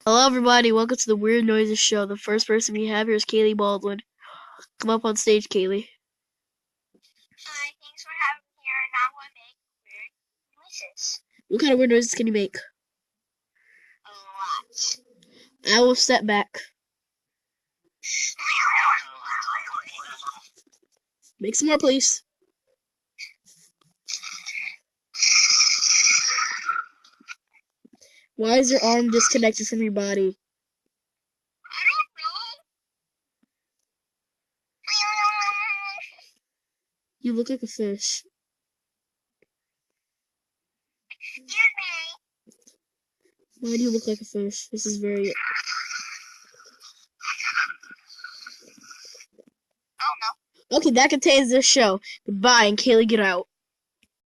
Hello, everybody. Welcome to the Weird Noises Show. The first person we have here is Kaylee Baldwin. Come up on stage, Kaylee. Hi, thanks for having me here. Now I'm going to make weird noises. What kind of weird noises can you make? A lot. I will step back. Make some more, please. Why is your arm disconnected from your body? I don't know. You look like a fish. Excuse me. Why do you look like a fish? This is very... Oh no. Okay, that contains this show. Goodbye, and Kaylee, get out.